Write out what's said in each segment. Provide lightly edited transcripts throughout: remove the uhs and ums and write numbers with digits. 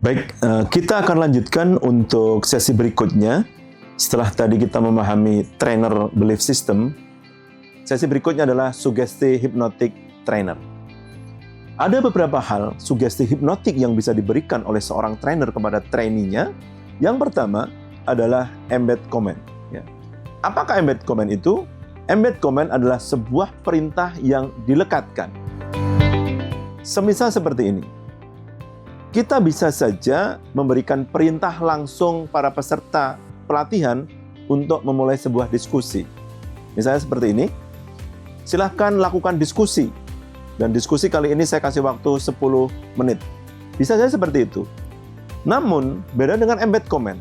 Baik, kita akan lanjutkan untuk sesi berikutnya. Setelah tadi kita memahami trainer belief system, sesi berikutnya adalah sugesti hypnotic trainer. Ada beberapa hal sugesti hipnotik yang bisa diberikan oleh seorang trainer kepada trainee-nya. Yang pertama adalah embed command. Apakah embed command itu? Embed command adalah sebuah perintah yang dilekatkan. Semisal seperti ini. Kita bisa saja memberikan perintah langsung para peserta pelatihan untuk memulai sebuah diskusi. Misalnya seperti ini, silahkan lakukan diskusi. Dan diskusi kali ini saya kasih waktu 10 menit. Bisa saja seperti itu. Namun, beda dengan embed command.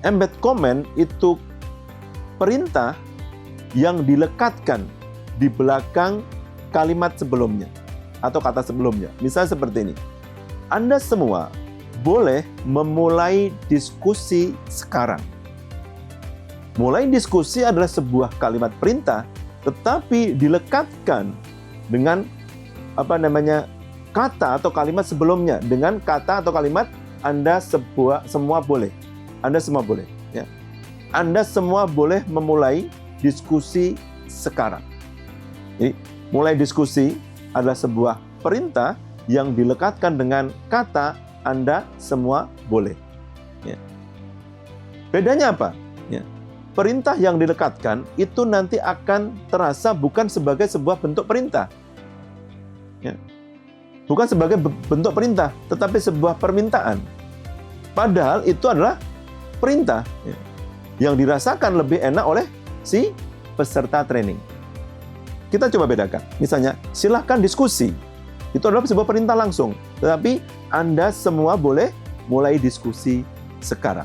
Embed command itu perintah yang dilekatkan di belakang kalimat sebelumnya atau kata sebelumnya. Misalnya seperti ini. Anda semua boleh memulai diskusi sekarang. Mulai diskusi adalah sebuah kalimat perintah, tetapi dilekatkan dengan kata atau kalimat sebelumnya. Dengan kata atau kalimat Anda semua boleh. Anda semua boleh. Ya. Anda semua boleh memulai diskusi sekarang. Jadi, mulai diskusi adalah sebuah perintah yang dilekatkan dengan kata Anda semua boleh. Ya. Bedanya apa? Ya. Perintah yang dilekatkan itu nanti akan terasa bukan sebagai sebuah bentuk perintah. Ya. Bukan sebagai bentuk perintah, tetapi sebuah permintaan. Padahal itu adalah perintah yang dirasakan lebih enak oleh si peserta training. Kita coba bedakan. Misalnya, silahkan diskusi. Itu adalah sebuah perintah langsung. Tetapi Anda semua boleh mulai diskusi sekarang.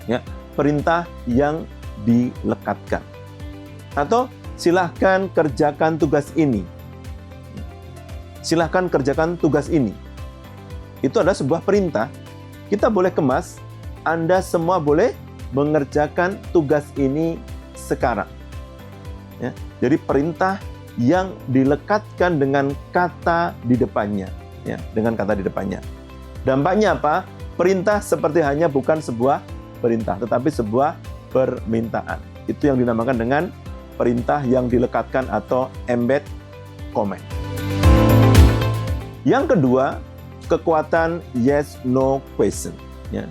Ya, perintah yang dilekatkan. Atau silahkan kerjakan tugas ini. Silahkan kerjakan tugas ini. Itu adalah sebuah perintah. Kita boleh kemas, Anda semua boleh mengerjakan tugas ini sekarang. Ya, jadi perintah yang dilekatkan dengan kata di depannya. Ya, dengan kata di depannya. Dampaknya apa? Perintah seperti hanya bukan sebuah perintah, tetapi sebuah permintaan. Itu yang dinamakan dengan perintah yang dilekatkan atau embed command. Yang kedua, kekuatan yes/no question. Ya.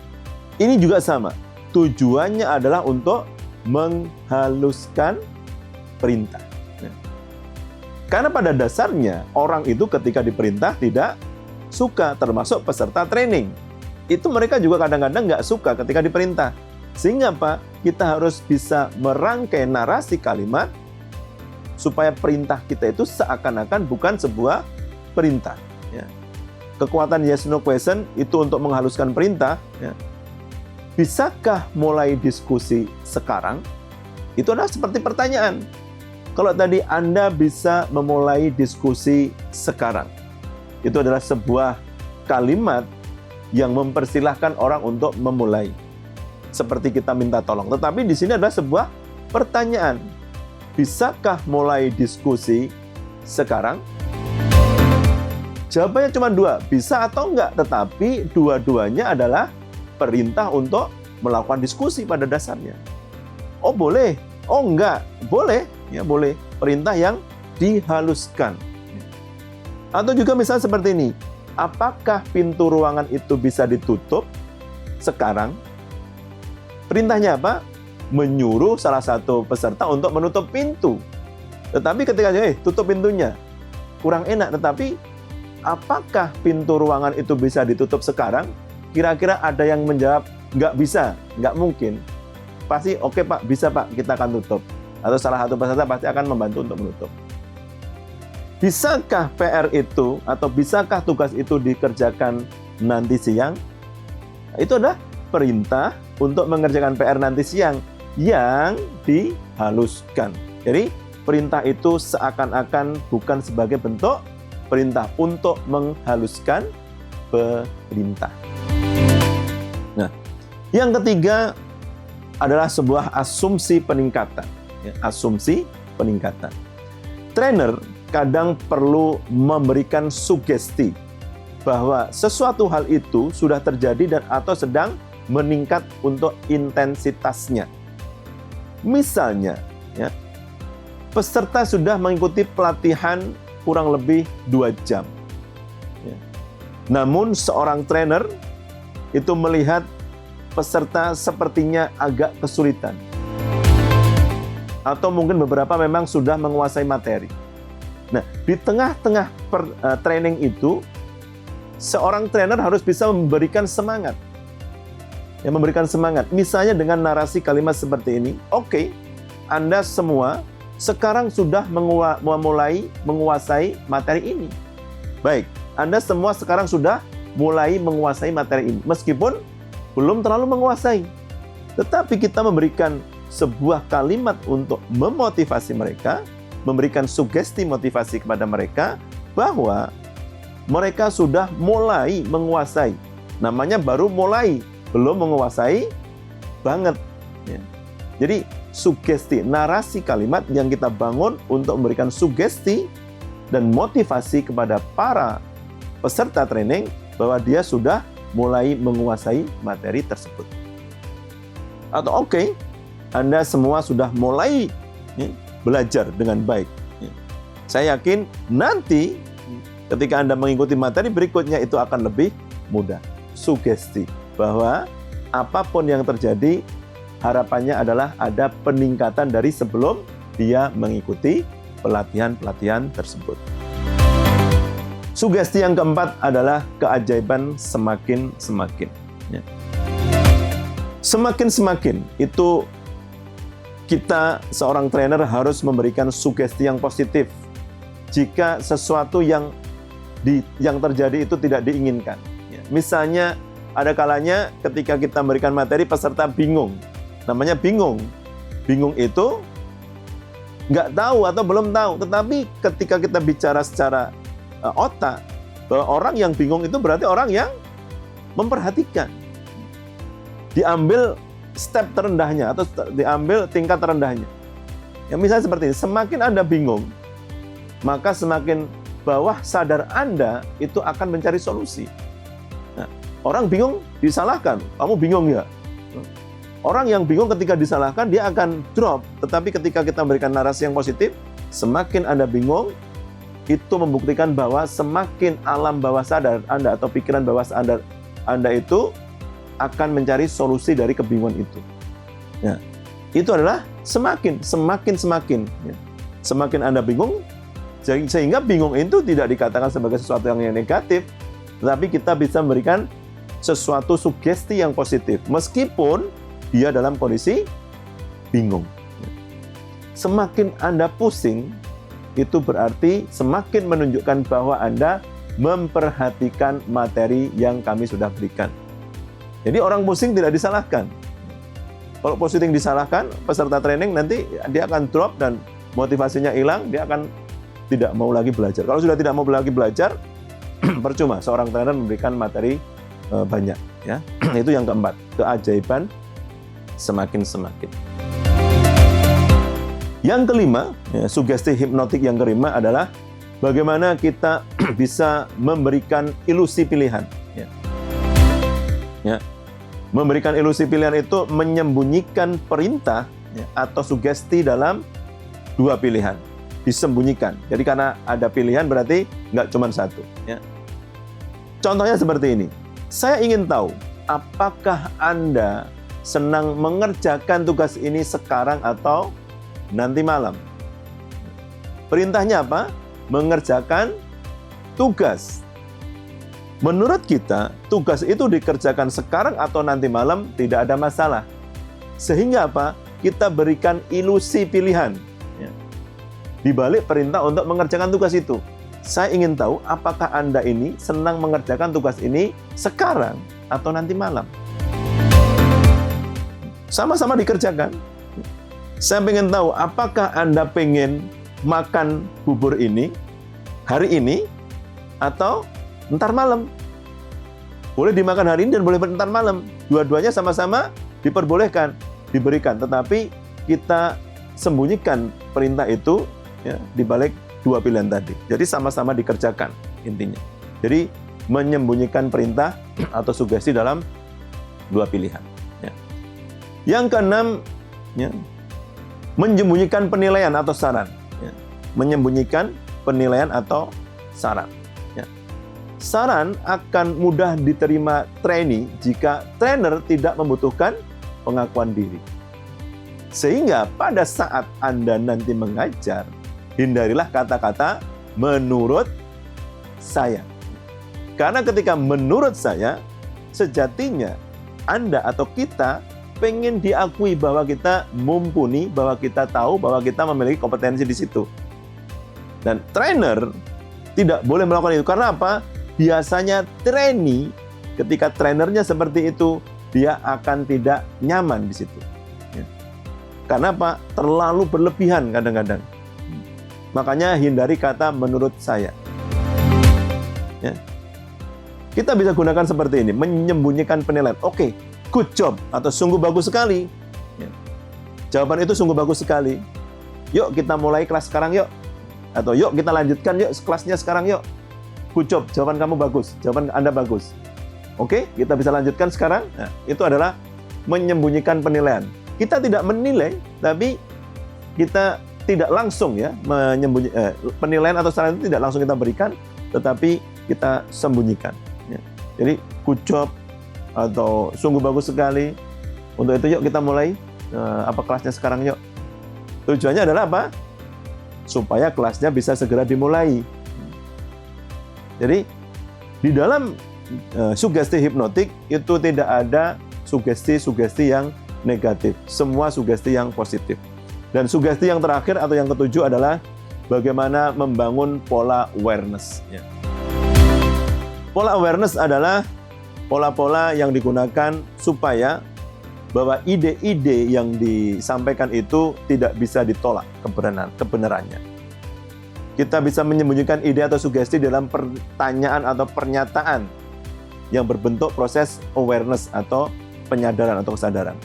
Ini juga sama. Tujuannya adalah untuk menghaluskan perintah. Ya. Karena pada dasarnya orang itu ketika diperintah tidak suka, termasuk peserta training. Itu mereka juga kadang-kadang nggak suka ketika diperintah. Sehingga apa? Kita harus bisa merangkai narasi kalimat supaya perintah kita itu seakan-akan bukan sebuah perintah. Ya. Kekuatan yes/no question itu untuk menghaluskan perintah. Ya. Bisakah mulai diskusi sekarang? Itu adalah seperti pertanyaan. Kalau tadi Anda bisa memulai diskusi sekarang. Itu adalah sebuah kalimat yang mempersilahkan orang untuk memulai. Seperti kita minta tolong. Tetapi di sini adalah sebuah pertanyaan. Bisakah mulai diskusi sekarang? Jawabannya cuma dua, bisa atau enggak. Tetapi dua-duanya adalah perintah untuk melakukan diskusi pada dasarnya. Oh boleh, oh enggak, boleh. Ya boleh, perintah yang dihaluskan. Atau juga misalnya seperti ini, apakah pintu ruangan itu bisa ditutup sekarang? Perintahnya apa? Menyuruh salah satu peserta untuk menutup pintu. Tetapi ketika tutup pintunya, kurang enak. Tetapi apakah pintu ruangan itu bisa ditutup sekarang? Kira-kira ada yang menjawab, nggak bisa, nggak mungkin. Pasti oke Pak, bisa Pak, kita akan tutup. Atau salah satu peserta pasti akan membantu untuk menutup. Bisakah PR itu atau bisakah tugas itu dikerjakan nanti siang? Itu adalah perintah untuk mengerjakan PR nanti siang yang dihaluskan. Jadi perintah itu seakan-akan bukan sebagai bentuk perintah untuk menghaluskan perintah. Nah, yang ketiga adalah sebuah asumsi peningkatan. Ya, asumsi peningkatan. Trainer kadang perlu memberikan sugesti bahwa sesuatu hal itu sudah terjadi dan atau sedang meningkat untuk intensitasnya. Misalnya, ya, peserta sudah mengikuti pelatihan kurang lebih 2 jam. Ya. Namun seorang trainer itu melihat peserta sepertinya agak kesulitan. Atau mungkin beberapa memang sudah menguasai materi. Nah, di tengah-tengah training itu, seorang trainer harus bisa memberikan semangat. Ya, memberikan semangat. Misalnya dengan narasi kalimat seperti ini, oke, Anda semua sekarang sudah mulai menguasai materi ini. Baik, Anda semua sekarang sudah mulai menguasai materi ini. Meskipun belum terlalu menguasai. Tetapi kita memberikan sebuah kalimat untuk memotivasi mereka, memberikan sugesti motivasi kepada mereka bahwa mereka sudah mulai menguasai. Namanya baru mulai, belum menguasai banget. Ya. Jadi sugesti, narasi kalimat yang kita bangun untuk memberikan sugesti dan motivasi kepada para peserta training bahwa dia sudah mulai menguasai materi tersebut. Atau oke, Anda semua sudah mulai belajar dengan baik. Saya yakin nanti ketika Anda mengikuti materi berikutnya itu akan lebih mudah. Sugesti bahwa apapun yang terjadi, harapannya adalah ada peningkatan dari sebelum dia mengikuti pelatihan-pelatihan tersebut. Sugesti yang keempat adalah keajaiban semakin-semakin. Ya. Semakin-semakin itu kita seorang trainer harus memberikan sugesti yang positif jika sesuatu yang terjadi itu tidak diinginkan. Ya. Misalnya ada kalanya ketika kita memberikan materi peserta bingung. Namanya bingung. Bingung itu nggak tahu atau belum tahu. Tetapi ketika kita bicara secara otak, bahwa orang yang bingung itu berarti orang yang memperhatikan. Diambil step terendahnya atau diambil tingkat terendahnya. Ya, misalnya seperti ini, semakin Anda bingung, maka semakin bawah sadar Anda itu akan mencari solusi. Nah, orang bingung disalahkan, kamu bingung ya? Orang yang bingung ketika disalahkan, dia akan drop. Tetapi ketika kita memberikan narasi yang positif, semakin Anda bingung, itu membuktikan bahwa semakin alam bawah sadar Anda atau pikiran bawah sadar Anda itu akan mencari solusi dari kebingungan itu. Ya, itu adalah semakin. Ya. Semakin Anda bingung, sehingga bingung itu tidak dikatakan sebagai sesuatu yang negatif, tetapi kita bisa memberikan sesuatu sugesti yang positif, meskipun dia dalam kondisi bingung. Semakin Anda pusing, itu berarti semakin menunjukkan bahwa Anda memperhatikan materi yang kami sudah berikan. Jadi orang pusing tidak disalahkan. Kalau pusing disalahkan, peserta training nanti dia akan drop dan motivasinya hilang, dia akan tidak mau lagi belajar. Kalau sudah tidak mau lagi belajar, percuma seorang trainer memberikan materi banyak. Ya, itu yang keempat, keajaiban semakin-semakin. Yang kelima, ya, sugesti hipnotik yang kelima adalah bagaimana kita bisa memberikan ilusi pilihan. Ya. Ya. Memberikan ilusi pilihan itu menyembunyikan perintah ya, atau sugesti dalam dua pilihan. Disembunyikan. Jadi karena ada pilihan berarti nggak cuma satu. Ya. Contohnya seperti ini. Saya ingin tahu, apakah Anda senang mengerjakan tugas ini sekarang atau nanti malam? Perintahnya apa? Mengerjakan tugas. Menurut kita, tugas itu dikerjakan sekarang atau nanti malam tidak ada masalah. Sehingga apa? Kita berikan ilusi pilihan. Ya. Di balik perintah untuk mengerjakan tugas itu. Saya ingin tahu apakah Anda ini senang mengerjakan tugas ini sekarang atau nanti malam. Sama-sama dikerjakan. Saya ingin tahu apakah Anda pengen makan bubur ini hari ini atau ntar malam. Boleh dimakan hari ini dan boleh ntar malam. Dua-duanya sama-sama diperbolehkan, diberikan. Tetapi kita sembunyikan perintah itu ya, di balik dua pilihan tadi. Jadi sama-sama dikerjakan intinya. Jadi menyembunyikan perintah atau sugesti dalam dua pilihan. Ya. Yang keenam, ya, menyembunyikan penilaian atau saran. Ya. Menyembunyikan penilaian atau saran. Ya. Saran akan mudah diterima trainee jika trainer tidak membutuhkan pengakuan diri. Sehingga pada saat Anda nanti mengajar, hindarilah kata-kata menurut saya. Karena ketika menurut saya, sejatinya Anda atau kita pengen diakui bahwa kita mumpuni, bahwa kita tahu, bahwa kita memiliki kompetensi di situ. Dan trainer tidak boleh melakukan itu. Karena apa? Biasanya trainee, ketika trainernya seperti itu, dia akan tidak nyaman di situ. Ya. Karena apa? Terlalu berlebihan kadang-kadang. Makanya hindari kata menurut saya. Ya. Kita bisa gunakan seperti ini, menyembunyikan penilaian. Oke, good job, atau sungguh bagus sekali. Ya. Jawaban itu sungguh bagus sekali. Yuk kita mulai kelas sekarang yuk. Atau yuk kita lanjutkan yuk kelasnya sekarang yuk. Good job, jawaban kamu bagus, jawaban Anda bagus. Oke, kita bisa lanjutkan sekarang. Nah, itu adalah menyembunyikan penilaian. Kita tidak menilai, tapi kita tidak langsung ya penilaian atau saran itu tidak langsung kita berikan, tetapi kita sembunyikan. Ya. Jadi good job atau sungguh bagus sekali. Untuk itu yuk kita mulai kelasnya sekarang yuk. Tujuannya adalah apa? Supaya kelasnya bisa segera dimulai. Jadi di dalam sugesti hipnotik itu tidak ada sugesti-sugesti yang negatif, semua sugesti yang positif. Dan sugesti yang terakhir atau yang ketujuh adalah bagaimana membangun pola awareness. Ya. Pola awareness adalah pola-pola yang digunakan supaya bahwa ide-ide yang disampaikan itu tidak bisa ditolak kebenarannya. Kita bisa menyembunyikan ide atau sugesti dalam pertanyaan atau pernyataan yang berbentuk proses awareness atau penyadaran atau kesadaran.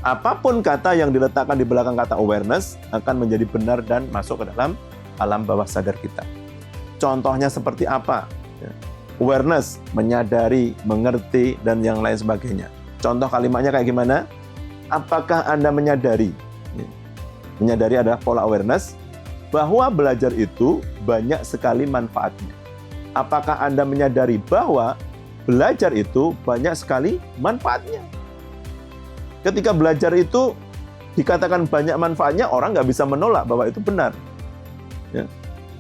Apapun kata yang diletakkan di belakang kata awareness akan menjadi benar dan masuk ke dalam alam bawah sadar kita. Contohnya seperti apa? Awareness, menyadari, mengerti, dan yang lain sebagainya. Contoh kalimatnya kayak gimana? Apakah Anda menyadari? Menyadari adalah pola awareness, bahwa belajar itu banyak sekali manfaatnya. Apakah Anda menyadari bahwa belajar itu banyak sekali manfaatnya? Ketika belajar itu dikatakan banyak manfaatnya, orang nggak bisa menolak bahwa itu benar. Ya.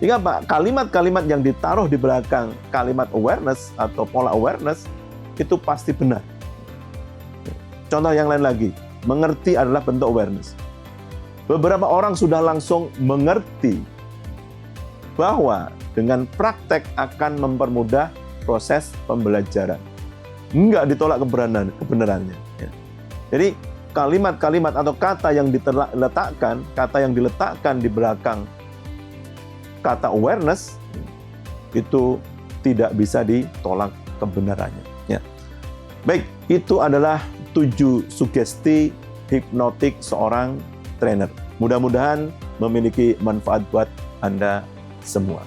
Sehingga Pak, kalimat-kalimat yang ditaruh di belakang kalimat awareness atau pola awareness itu pasti benar. Contoh yang lain lagi, mengerti adalah bentuk awareness. Beberapa orang sudah langsung mengerti bahwa dengan praktek akan mempermudah proses pembelajaran. Enggak ditolak kebenarannya. Ya. Jadi kalimat-kalimat atau kata yang diletakkan di belakang kata awareness itu tidak bisa ditolak kebenarannya. Ya. Baik, itu adalah 7 sugesti hipnotik seorang trainer. Mudah-mudahan memiliki manfaat buat Anda semua.